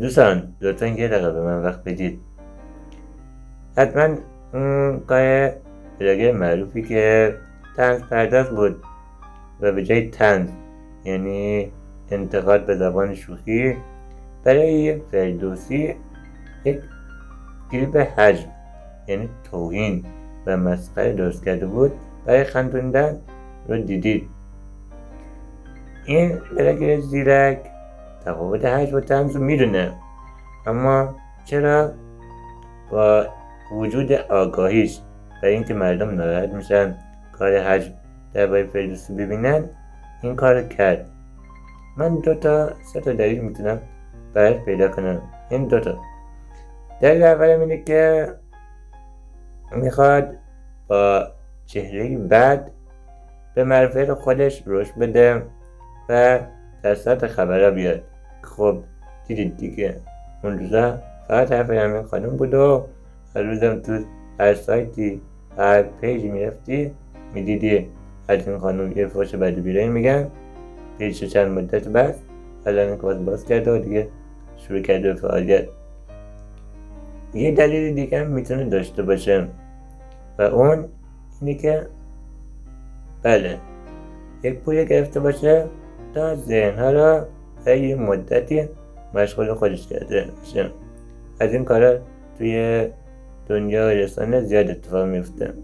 دوستان لطفا یه دقیقه به من وقت بدید. حتما اون کار بلاگر معروفی که طنز پرداز بود و به جای طنز یعنی انتقاد به زبان شوخی برای فردوسی یک کلیپ هجو یعنی توهین و مسخره درست کرده بود برای خندوندن رو دیدید. این بلاگر زیرک تفاوت هجو و طنز رو میدونه، اما چرا با وجود آگاهیش برای اینکه مردم ناراحت میشن کار هجو درباره فردوسی ببینن این کار کرد؟ من 2 تا 3 تا دلیل میتونم براش پیدا کنم. این 2 تا. دلیل اولم اینه که میخواد با چهره بد به معرفت خودش رشد بده و در سطح خبرها بیاد. خب دیدید دیگه اون روزا فقط حرف همین خانم بود و هر روزم تو هر سایتی هر پیجی میرفتی میدیدی از این خانم یه فوش بد و بیرایی میگن. پیجشو چند مدت بس الان باز باز کرده و دیگه شروع کرده به فعالیت. یه دلیل دیگه هم میتونه داشته باشه و اون اینه که بله یک پولی گرفته باشه تا ذهنها را برای یه مدتی مشغول خودش کرده باشه. از این کارا توی دنیا رسانه زیاد اتفاق میفته.